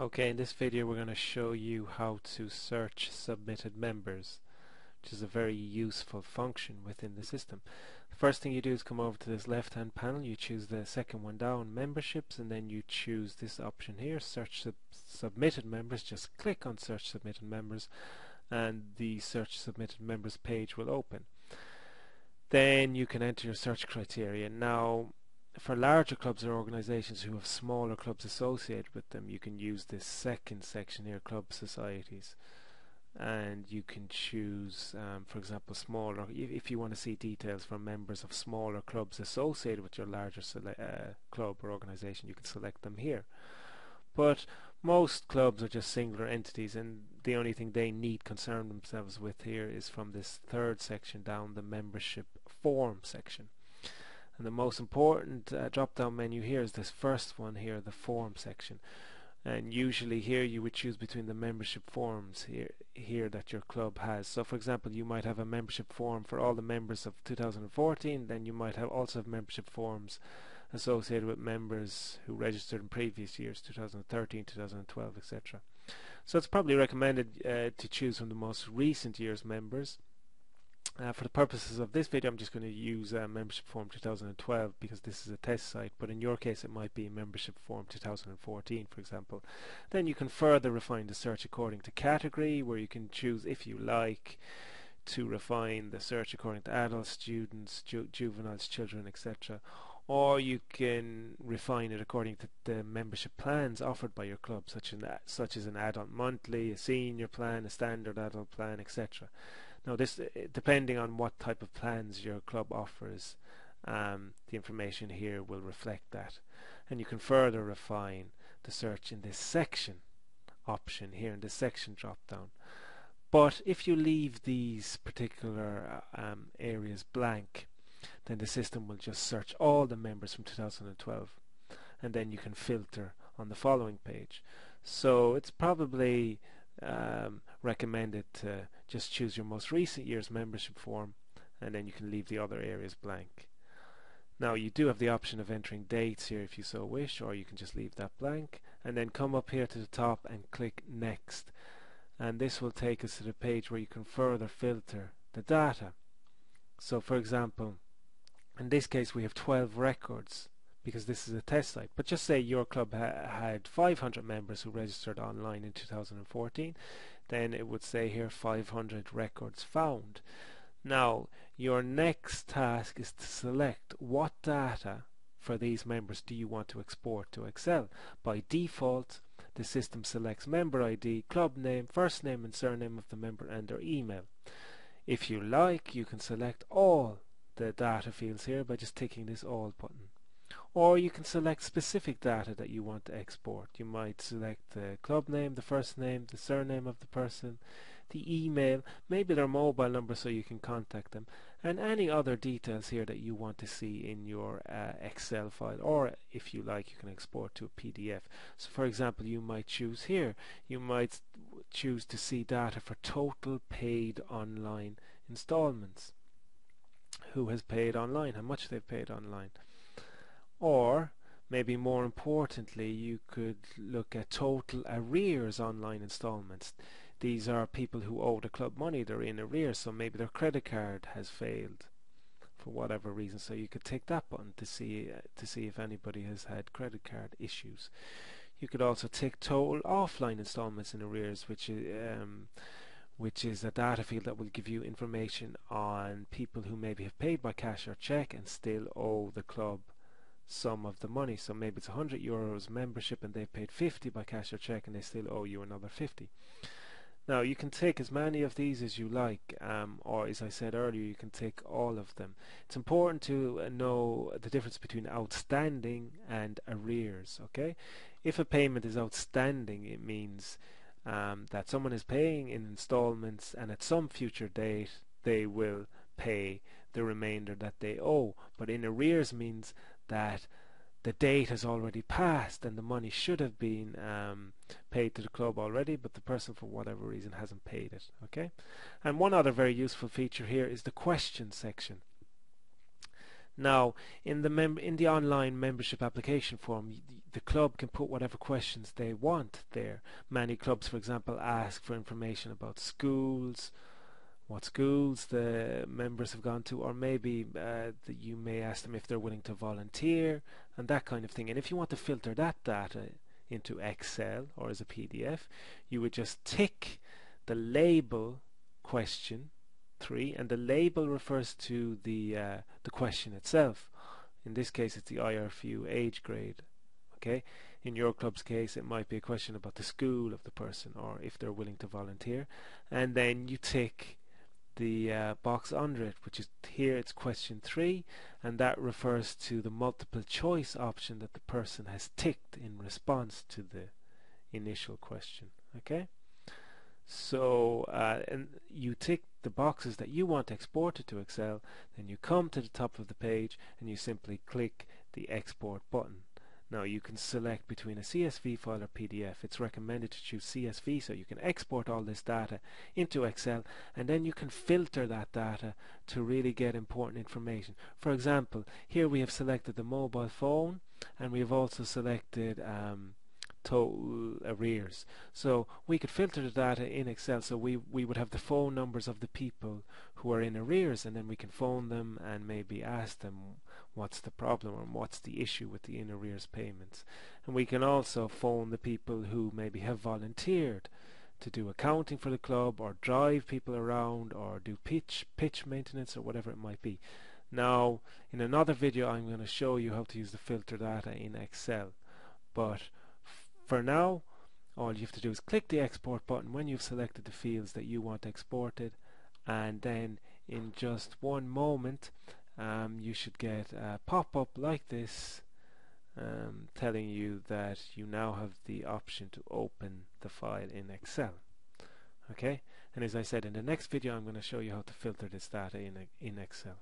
Okay, in this video we're going to show you how to search submitted members, which is a very useful function within the system. The first thing you do is come over to this left hand panel, you choose the second one down, memberships, and then you choose this option here, search submitted members. Just click on search submitted members and the search submitted members page will open. Then you can enter your search criteria. Now, for larger clubs or organisations who have smaller clubs associated with them, you can use this second section here, club societies, and you can choose, for example, smaller. If you want to see details from members of smaller clubs associated with your larger club or organisation, you can select them here. But most clubs are just singular entities, and the only thing they need concern themselves with here is from this third section down, the membership form section. And the most important drop-down menu here is this first one here, the form section. And usually here you would choose between the membership forms here that your club has. So for example, you might have a membership form for all the members of 2014, then you might also have membership forms associated with members who registered in previous years, 2013, 2012, etc. So it's probably recommended to choose from the most recent year's members. For the purposes of this video, I'm just going to use membership form 2012 because this is a test site, but in your case it might be membership form 2014, for example. Then you can further refine the search according to category, where you can choose, if you like, to refine the search according to adults, students, juveniles, children, etc. Or you can refine it according to the membership plans offered by your club, such as an adult monthly, a senior plan, a standard adult plan, etc. Now this, depending on what type of plans your club offers, the information here will reflect that. And you can further refine the search in this section option here, in this section drop down. But if you leave these particular areas blank, then the system will just search all the members from 2012, and then you can filter on the following page. So it's probably recommended to just choose your most recent year's membership form, and then you can leave the other areas blank. Now you do have the option of entering dates here if you so wish, or you can just leave that blank and then come up here to the top and click next, and this will take us to the page where you can further filter the data. So for example, in this case we have 12 records because this is a test site, but just say your club had 500 members who registered online in 2014, then it would say here 500 records found. Now your next task is to select what data for these members do you want to export to Excel. By default, the system selects member ID, club name, first name and surname of the member, and their email. If you like, you can select all the data fields here by just ticking this all button. Or you can select specific data that you want to export. You might select the club name, the first name, the surname of the person, the email, maybe their mobile number so you can contact them, and any other details here that you want to see in your Excel file, or if you like you can export to a PDF. So for example, you might choose here, you might choose to see data for total paid online installments. Who has paid online, how much they've paid online. Or maybe more importantly, you could look at total arrears online installments. These are people who owe the club money, they're in arrears, so maybe their credit card has failed for whatever reason, so you could tick that button to see if anybody has had credit card issues. You could also tick total offline installments in arrears, which is a data field that will give you information on people who maybe have paid by cash or cheque and still owe the club some of the money. So maybe it's €100 membership and they've paid 50 by cash or cheque and they still owe you another 50. Now you can take as many of these as you like, or as I said earlier, you can take all of them. It's important to know the difference between outstanding and arrears. Okay, if a payment is outstanding, it means that someone is paying in installments, and at some future date they will pay the remainder that they owe. But in arrears means that the date has already passed and the money should have been paid to the club already, but the person for whatever reason hasn't paid it. Okay, and one other very useful feature here is the question section. Now in the online membership application form, the club can put whatever questions they want there. Many clubs, for example, ask for information about schools, what schools the members have gone to, or maybe you may ask them if they're willing to volunteer and that kind of thing. And if you want to filter that data into Excel or as a PDF, you would just tick the label question 3, and the label refers to the question itself. In this case, it's the IRFU age grade. Okay, in your club's case, it might be a question about the school of the person or if they're willing to volunteer, and then you tick the box under it, which is here it's question 3, and that refers to the multiple choice option that the person has ticked in response to the initial question. Okay, so and you tick the boxes that you want exported to Excel, then you come to the top of the page and you simply click the export button. Now you can select between a CSV file or PDF. It's recommended to choose CSV so you can export all this data into Excel, and then you can filter that data to really get important information. For example, here we have selected the mobile phone, and we have also selected total arrears. So we could filter the data in Excel, so we would have the phone numbers of the people who are in arrears, and then we can phone them and maybe ask them what's the problem or what's the issue with the in arrears payments. And we can also phone the people who maybe have volunteered to do accounting for the club or drive people around or do pitch maintenance or whatever it might be. Now in another video I'm going to show you how to use the filter data in Excel, but for now all you have to do is click the export button when you've selected the fields that you want exported, and then in just one moment you should get a pop-up like this telling you that you now have the option to open the file in Excel. Okay, and as I said, in the next video I'm going to show you how to filter this data in Excel.